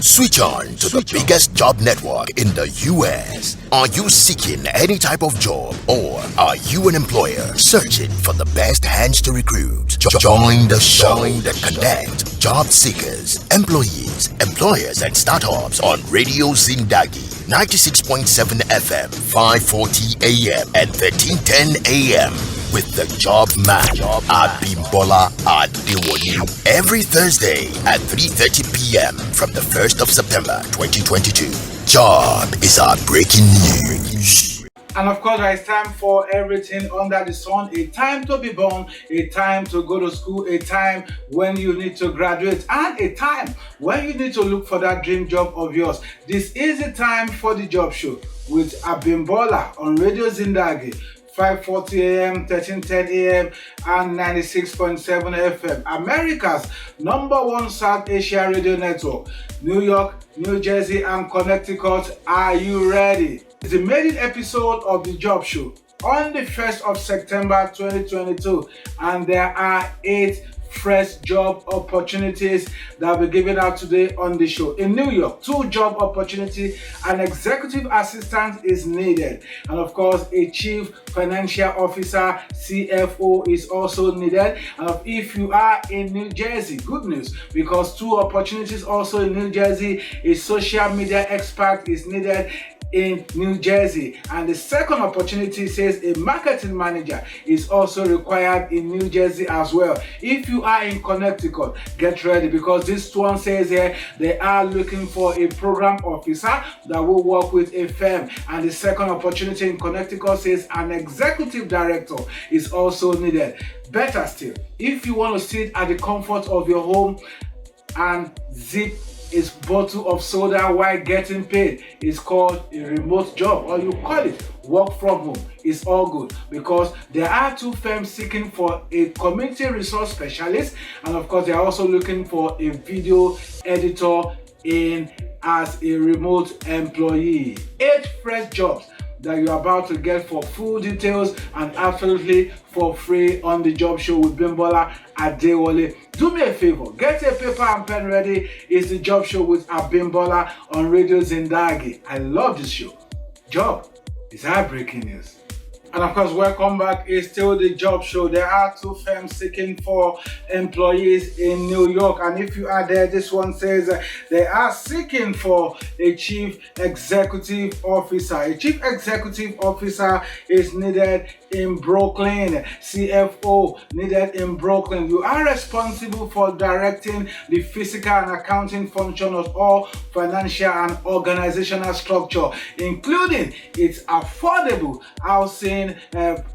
Switch on to the biggest job network in the US. Are you seeking any type of job, or are you an employer searching for the best hands to recruit? Join the show that connects job seekers, employees, employers, and startups on Radio Zindagi 96.7 FM, 5:40 AM and 13:10 AM. With the job man, Abimbola every Thursday at 3:30 p.m. from the 1st of September 2022. Job is our breaking news. And of course, it's time for everything under the sun. A time to be born, a time to go to school, a time when you need to graduate, and a time when you need to look for that dream job of yours. This is the time for the Job Show with Abimbola on Radio Zindagi. 5:40 AM, 13:10 AM, and 96.7 FM. America's #1 South Asia radio network. New York, New Jersey, and Connecticut. Are you ready? It's the maiden episode of the Job Show on the 1st of September 2022, and there are 8 fresh job opportunities that will be given out today on the show. In New York, 2 job opportunities, an executive assistant is needed, and of course a chief financial officer, CFO, is also needed. And if you are in New Jersey, good news, because 2 opportunities also in New Jersey. A social media expert is needed in New Jersey, and the second opportunity says a marketing manager is also required in New Jersey as well. If you are in Connecticut, get ready, because this one says here they are looking for a program officer that will work with a firm, and the second opportunity in Connecticut says an executive director is also needed. Better still, if you want to sit at the comfort of your home and zip is bottle of soda while getting paid, is called a remote job, or you call it work from home. It's all good, because there are 2 firms seeking for a community resource specialist, and of course they are also looking for a video editor in as a remote employee. 8 fresh jobs that you're about to get for full details and absolutely for free on the Job Show with Abimbola Adewale. Do me a favor, get a paper and pen ready. It's the Job Show with Abimbola on Radio Zindagi. I love this show. Job is our breaking news. And of course, welcome back. It's still the Job Show. There are 2 firms seeking for employees in New York, and if you are there, this one says they are seeking for a chief executive officer. A chief executive officer is needed in Brooklyn. CFO needed in Brooklyn. You are responsible for directing the physical and accounting function of all financial and organizational structure, including its affordable housing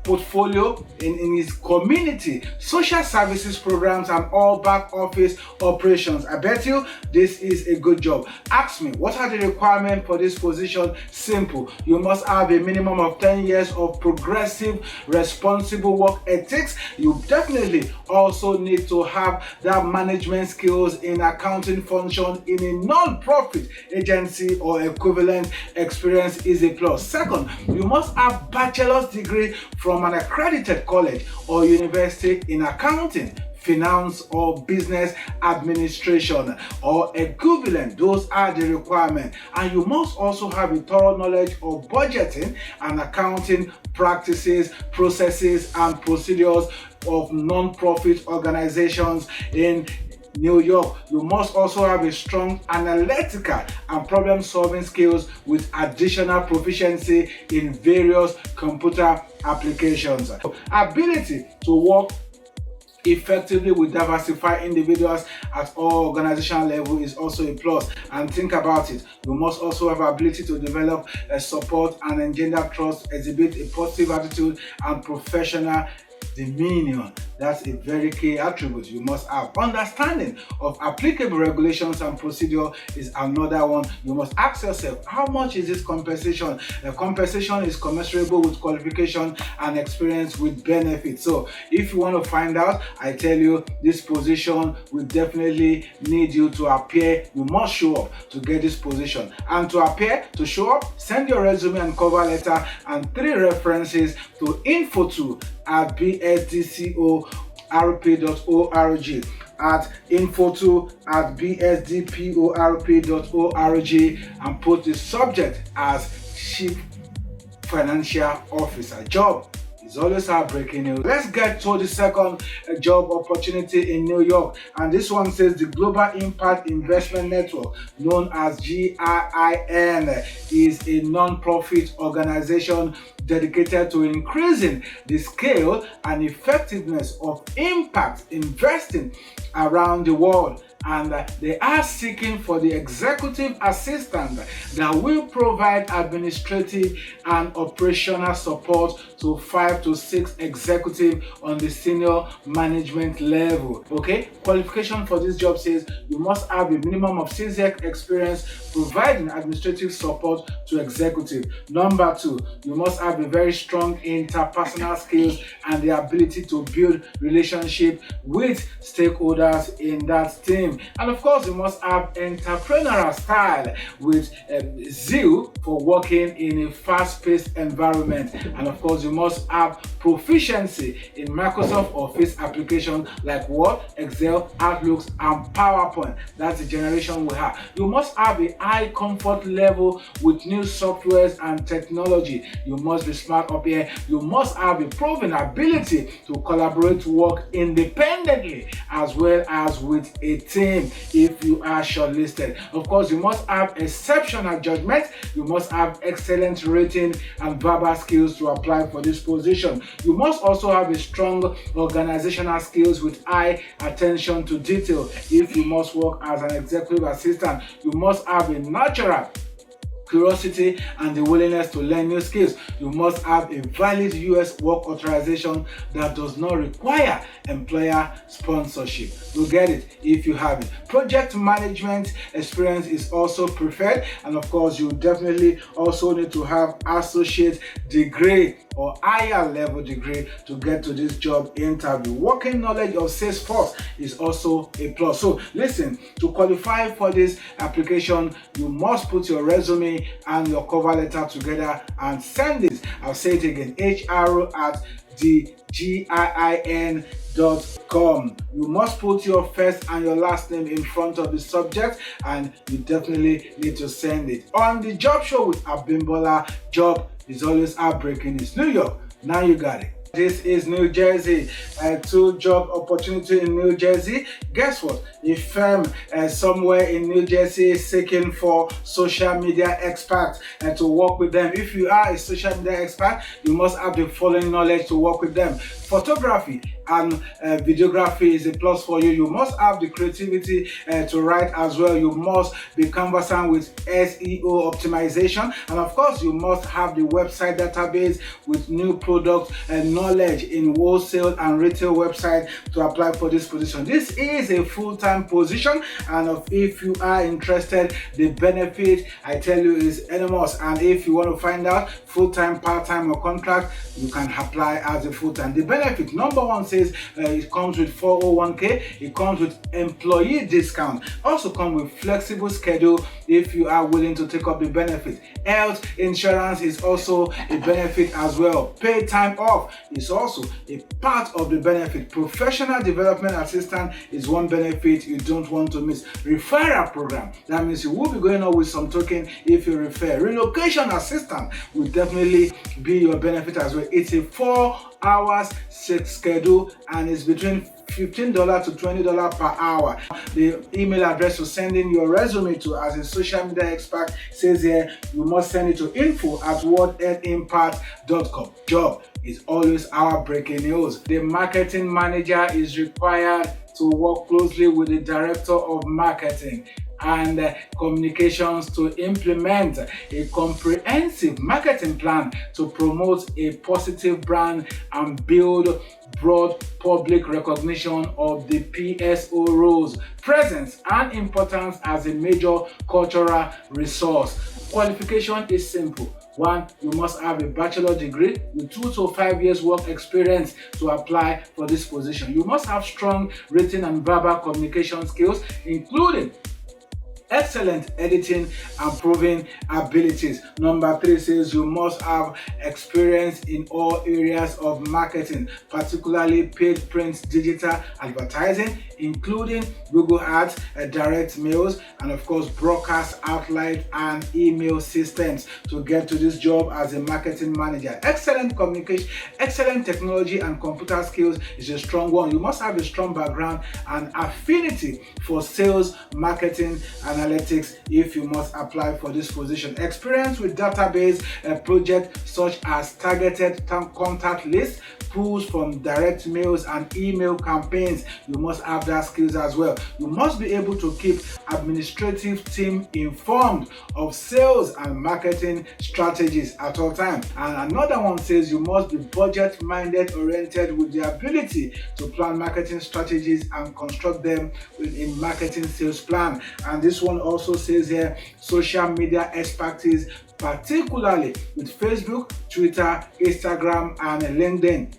portfolio in his community, social services programs, and all back office operations. I bet you this is a good job. Ask me, what are the requirements for this position? Simple. You must have a minimum of 10 years of progressive, responsible work ethics. You definitely also need to have that management skills in accounting function in a non-profit agency or equivalent experience is a plus. Second, you must have bachelor's degree from an accredited college or university in accounting, finance, or business administration or equivalent. Those are the requirements. And you must also have a thorough knowledge of budgeting and accounting practices, processes, and procedures of non-profit organizations in New York. You must also have a strong analytical and problem-solving skills with additional proficiency in various computer applications. Ability to work effectively with diversified individuals at all organizational level is also a plus. And think about it, you must also have ability to develop support and engender trust, exhibit a positive attitude and professional demeanor. That's a very key attribute you must have. Understanding of applicable regulations and procedure is another one. You must ask yourself, how much is this compensation? The compensation is commensurable with qualification and experience with benefits. So if you want to find out, I tell you, this position will definitely need you to appear. You must show up to get this position. And to appear, to show up, send your resume and cover letter and 3 references to info2@bsdco bsdporp.org, at info2@bsdporp.org, and put the subject as Chief Financial Officer. Job is always our breaking news. Let's get to the second job opportunity in New York, and this one says the Global Impact Investment Network, known as GIIN, is a non-profit organization dedicated to increasing the scale and effectiveness of impact investing around the world. And they are seeking for the executive assistant that will provide administrative and operational support to 5 to 6 executives on the senior management level. Okay, qualification for this job says you must have a minimum of 6 years experience providing administrative support to executive. Number 2, you must have a very strong interpersonal skills and the ability to build relationship with stakeholders in that team. And of course, you must have entrepreneurial style with zeal for working in a fast-paced environment. And of course, you must have proficiency in Microsoft Office applications like Word, Excel, Outlook, and PowerPoint. That's the generation we have. You must have a high comfort level with new softwares and technology. You must be smart up here. You must have a proven ability to collaborate, work independently as well as with a team if you are shortlisted. Of course, you must have exceptional judgment. You must have excellent rating and verbal skills to apply for this position. You must also have a strong organizational skills with high attention to detail. If you must work as an executive assistant, you must have a natural curiosity and the willingness to learn new skills. You must have a valid US work authorization that does not require employer sponsorship. You'll get it if you have it. Project management experience is also preferred, and of course you definitely also need to have associate degree or higher level degree to get to this job interview. Working knowledge of Salesforce is also a plus. So listen, to qualify for this application, you must put your resume and your cover letter together and send it. I'll say it again, hr@thegiin.com. You must put your first and your last name in front of the subject, and you definitely need to send it. On the Job Show with Abimbola, job is always heartbreaking. It's New York. Now you got it. This is New Jersey. 2 job opportunity in New Jersey. Guess what? A firm somewhere in New Jersey is seeking for social media experts to work with them. If you are a social media expert, you must have the following knowledge to work with them. Photography and videography is a plus for you. You must have the creativity to write as well. You must be conversant with SEO optimization, and of course you must have the website database with new product and knowledge in wholesale and retail website to apply for this position. This is a full-time position, and if you are interested, the benefit I tell you is enormous. And if you want to find out full-time, part-time, or contract, you can apply as a full-time. The benefit number 1 says it comes with 401k, it comes with employee discount, also comes with flexible schedule if you are willing to take up the benefit. Health insurance is also a benefit as well. Paid time off is also a part of the benefit. Professional development assistant is one benefit you don't want to miss. Referral program, that means you will be going on with some token if you refer. Relocation assistant will definitely be your benefit as well. It's a 4 hours schedule, and it's between $15 to $20 per hour. The email address to send in your resume to as a social media expert says here you must send it to info@worldimpact.com. Job is always our breaking news. The marketing manager is required to work closely with the director of marketing and communications to implement a comprehensive marketing plan to promote a positive brand and build broad public recognition of the PSO roles, presence, and importance as a major cultural resource. Qualification is simple. 1, you must have a bachelor degree with 2 to 5 years work experience to apply for this position. You must have strong written and verbal communication skills, including excellent editing and proven abilities. Number 3 says you must have experience in all areas of marketing, particularly paid print, digital advertising, including Google Ads, direct mails, and of course broadcast outlet and email systems to get to this job as a marketing manager. Excellent communication, excellent technology and computer skills is a strong one. You must have a strong background and affinity for sales, marketing, analytics if you must apply for this position. Experience with database projects such as targeted contact lists, pulls from direct mails and email campaigns. You must have that skills as well. You must be able to keep administrative team informed of sales and marketing strategies at all times. And another one says you must be budget minded, oriented with the ability to plan marketing strategies and construct them in marketing sales plan. And this one also says here social media expertise, particularly with Facebook, Twitter, Instagram, and LinkedIn.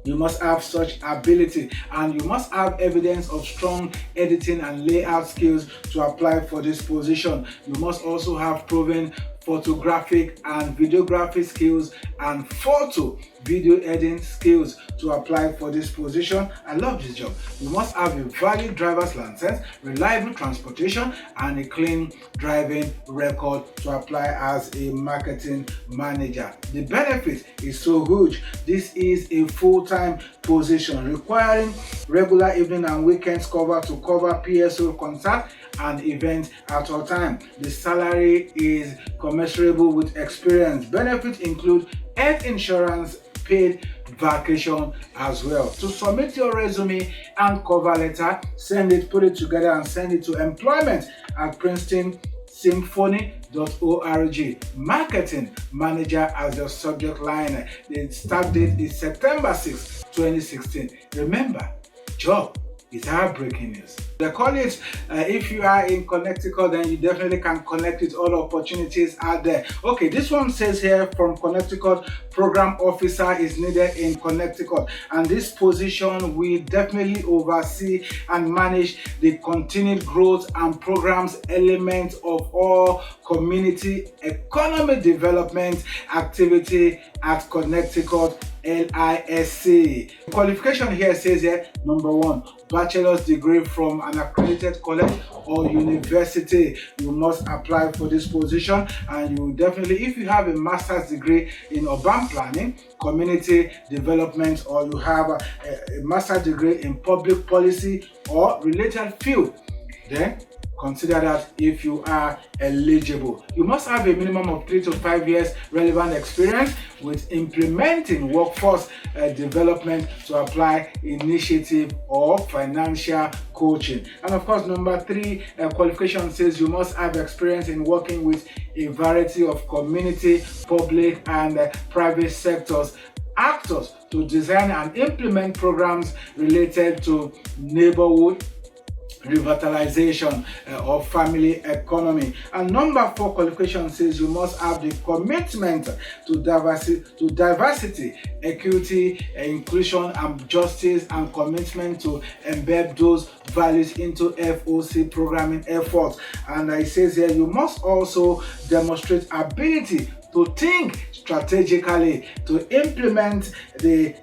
You must have such ability, and you must have evidence of strong editing and layout skills to apply for this position. You must also have proven photographic and videography skills and photo video editing skills to apply for this position. I love this job. You must have a valid driver's license, reliable transportation, and a clean driving record to apply as a marketing manager. The benefit is so huge. This is a full-time position requiring regular evening and weekends cover to cover PSO concert and event at all time. The salary is commensurable with experience. Benefits include health insurance, paid vacation as well. To submit your resume and cover letter, send it, put it together, and send it to employment@princetonsymphony.org. Marketing manager as your subject line. The start date is September 6, 2016. Remember, job is heartbreaking news. They call it, if you are in Connecticut, then you definitely can connect with all opportunities out there. Okay, this one says here from Connecticut, program officer is needed in Connecticut, and this position will definitely oversee and manage the continued growth and programs elements of all community economic development activity at Connecticut LISC. Qualification here says here, number 1, bachelor's degree from an accredited college or university. You must apply for this position, and you definitely, if you have a master's degree in urban planning, community development, or you have a master's degree in public policy or related field, then consider that if you are eligible. You must have a minimum of 3 to 5 years relevant experience with implementing workforce development to apply initiative or financial coaching. And of course, number 3 qualification says you must have experience in working with a variety of community, public, and private sectors actors to design and implement programs related to neighborhood revitalization of family economy. And number 4 qualification says you must have the commitment to diversity, equity, inclusion, and justice, and commitment to embed those values into FOC programming efforts. And it says here you must also demonstrate ability to think strategically to implement the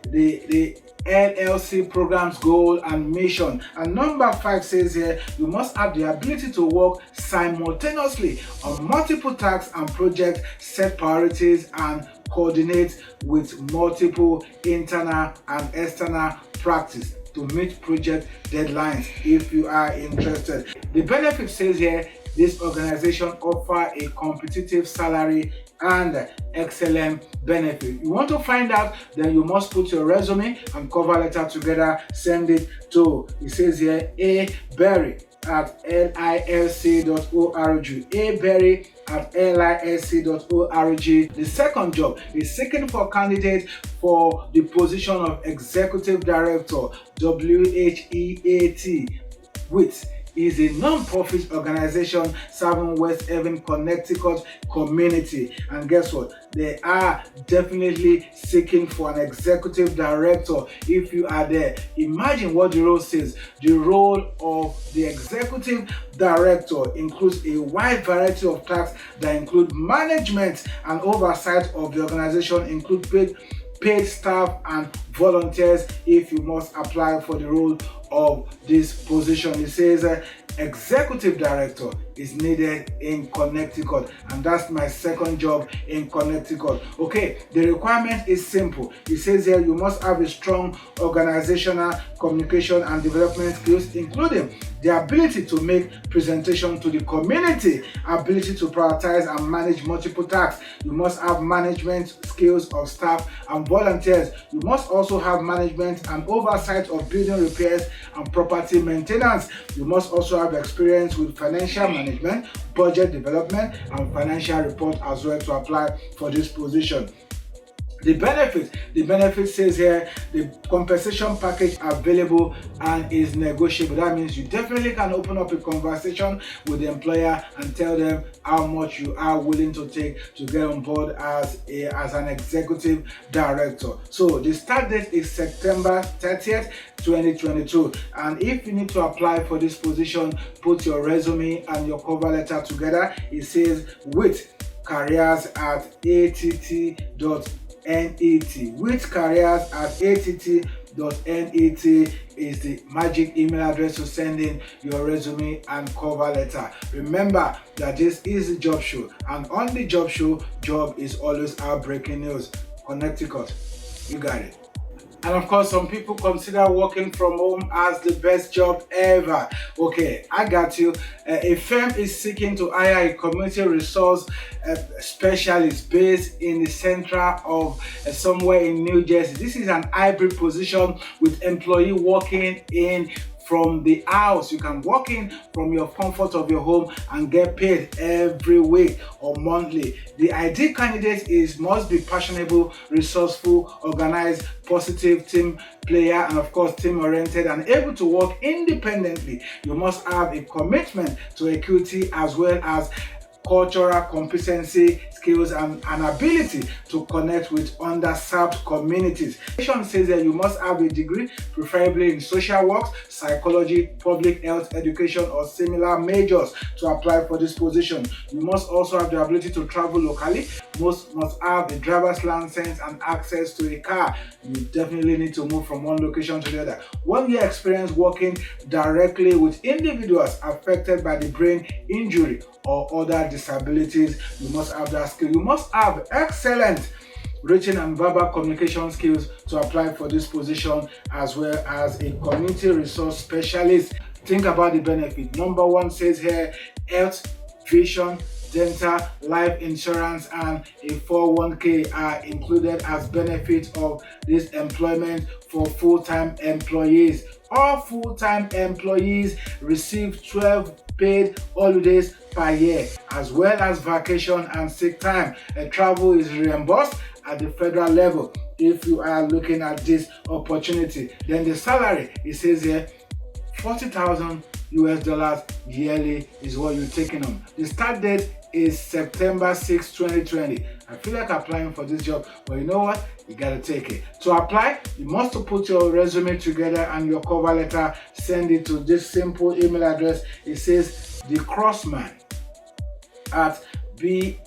LLC program's goal and mission. And number 5 says here you must have the ability to work simultaneously on multiple tasks and projects, set priorities, and coordinate with multiple internal and external practice to meet project deadlines if you are interested. The benefit says here this organization offer a competitive salary and excellent benefit. You want to find out, then you must put your resume and cover letter together, send it to, it says here, aberry@lisc.org, aberry@lisc.org. The second job is seeking for candidates for the position of Executive Director, WHEAT, with is a non-profit organization serving West Haven, Connecticut community. And guess what? They are definitely seeking for an executive director. If you are there, imagine what the role says. The role of the executive director includes a wide variety of tasks that include management and oversight of the organization, include paid staff and volunteers. If you must apply for the role of this position, it says executive director is needed in Connecticut, and that's my second job in Connecticut. Okay, the requirement is simple. It says here you must have a strong organizational communication and development skills, including the ability to make presentation to the community, ability to prioritize and manage multiple tasks. You must have management skills of staff and volunteers. You must also have management and oversight of building repairs and property maintenance. You must also have experience with financial management, budget development, and financial report as well to apply for this position. The benefit says here the compensation package available and is negotiable. That means you definitely can open up a conversation with the employer and tell them how much you are willing to take to get on board as an executive director. So the start date is September 30th, 2022. And if you need to apply for this position, put your resume and your cover letter together. It says with careers at att.net. With careers at att.net is the magic email address to send in your resume and cover letter. Remember that this is the job show, and on the job show, job is always our breaking news. Connecticut, you got it. And of course, some people consider working from home as the best job ever. Okay, I got you. A firm is seeking to hire a community resource specialist based in the center of somewhere in New Jersey. This is an hybrid position with employee working in from the house. You can walk in from your comfort of your home and get paid every week or monthly. The ideal candidate must be passionate, resourceful, organized, positive team player, and of course team oriented and able to work independently. You must have a commitment to equity as well as cultural competency, skills, and an ability to connect with underserved communities. It says that you must have a degree, preferably in social work, psychology, public health, education, or similar majors to apply for this position. You must also have the ability to travel locally. Most must have a driver's license and access to a car. You definitely need to move from one location to the other. 1 year experience working directly with individuals affected by the brain injury or other disabilities. You must have that skill. You must have excellent written and verbal communication skills to apply for this position, as well as a community resource specialist. Think about the benefit. Number one says here, health, vision, dental, life insurance, and a 401k are included as benefits of this employment for full-time employees. All full-time employees receive 12 paid holidays per year, as well as vacation and sick time. Travel is reimbursed at the federal level if you are looking at this opportunity. Then the salary, it says here, $40,000 yearly is what you're taking on. The start date is September 6, 2020. I feel like applying for this job, but you know what? You gotta take it. To apply, you must put your resume together and your cover letter, send it to this simple email address. It says thecrossman at biang.org.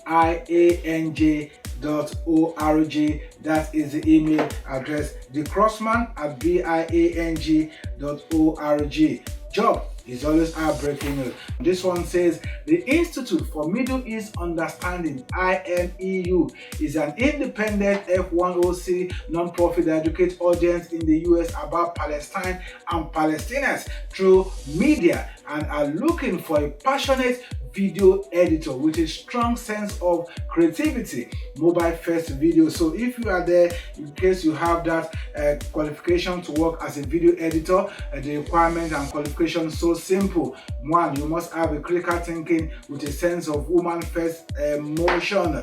That is the email address, thecrossman at biang.org. Job is always our breaking news. This one says the Institute for Middle East Understanding, IMEU, is an independent F1OC non-profit that educates audience in the US about Palestine and Palestinians through media, and are looking for a passionate, video editor with a strong sense of creativity, mobile first video. So if you are there, in case you have that qualification to work as a video editor, the requirements and qualifications so simple. One, you must have a critical thinking with a sense of woman first motion,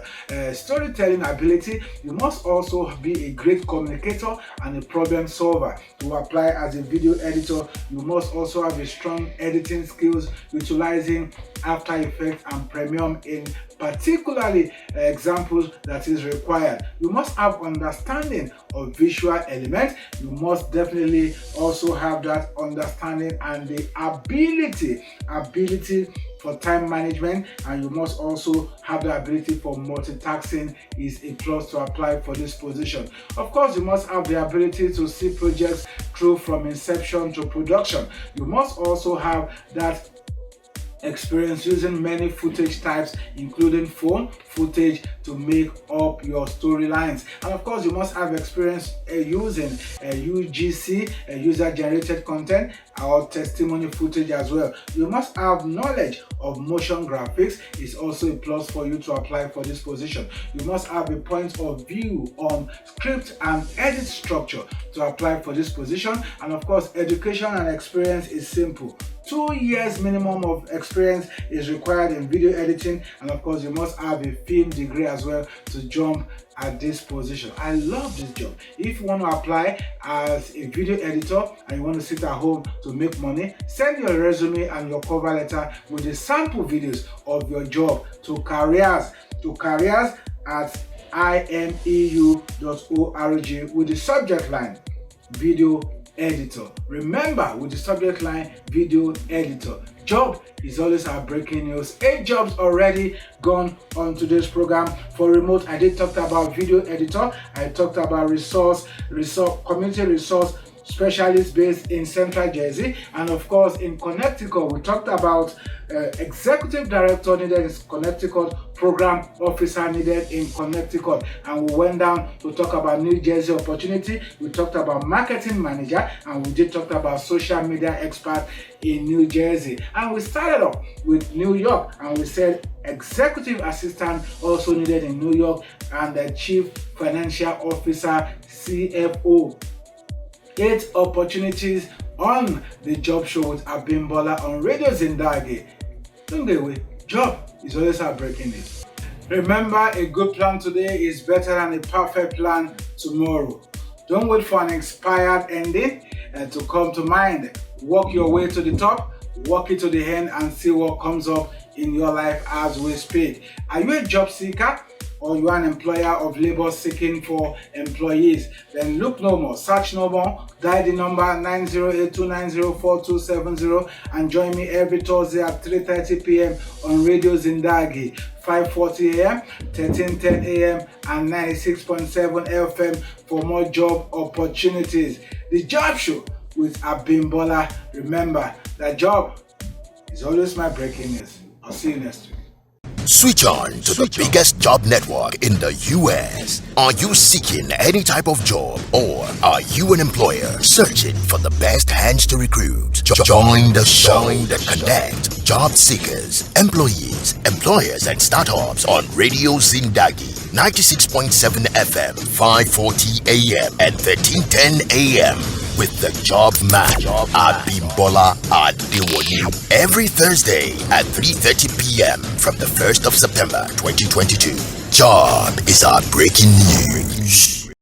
storytelling ability. You must also be a great communicator and a problem solver. To apply as a video editor, you must also have a strong editing skills utilizing After Effects and Premium in particularly examples that is required. You must have understanding of visual elements. You must definitely also have that understanding and the ability for time management, and you must also have the ability for multitasking is a plus to apply for this position. Of course, you must have the ability to see projects through from inception to production. You must also have that experience using many footage types, including phone footage, to make up your storylines. And of course, you must have experience using UGC, user-generated content, or testimony footage as well. You must have knowledge of motion graphics. It's also a plus for you to apply for this position. You must have a point of view on script and edit structure to apply for this position. And of course, education and experience is simple. 2 years minimum of experience is required in video editing, and of course you must have a film degree as well to jump at this position. I love this job. If you want to apply as a video editor and you want to sit at home to make money, send your resume and your cover letter with the sample videos of your job to careers at imeu.org with the subject line video editor. Remember, with the subject line video editor. Job is always our breaking news. 8 jobs already gone on today's program. For remote, I did talk about video editor. I talked about community resource specialist based in Central Jersey, and of course in Connecticut we talked about executive director needed in Connecticut, program officer needed in Connecticut, and we went down to talk about New Jersey opportunity. We talked about marketing manager, and we did talk about social media expert in New Jersey, and we started off with New York, and we said executive assistant also needed in New York, and the chief financial officer, CFO. 8 opportunities on the Job Show with Abimbola on Radio Zindagi. Don't get away, job is always our breaking news. Remember, a good plan today is better than a perfect plan tomorrow. Don't wait for an expired ending to come to mind. Walk your way to the top, walk it to the end, and see what comes up in your life as we speak. Are you a job seeker, or you are an employer of labor seeking for employees? Then look no more, search no more, dial the number 908-290-4270 and join me every Thursday at 3:30 p.m. on Radio Zindagi, 5:40 a.m., 13:10 a.m. and 96.7 FM for more job opportunities. The Job Show with Abimbola. Remember, that job is always my breaking news. I'll see you next week. Switch on to the biggest job network in the U.S. Are you seeking any type of job, or are you an employer searching for the best hands to recruit? Join the show that connect job seekers, employees, employers, and startups on Radio Zindagi, 96.7 FM, 5:40 a.m. and 13:10 a.m. with the job man, Abimbola Adewole, every Thursday at 3:30 p.m. from the 1st of September 2022. Job is our breaking news.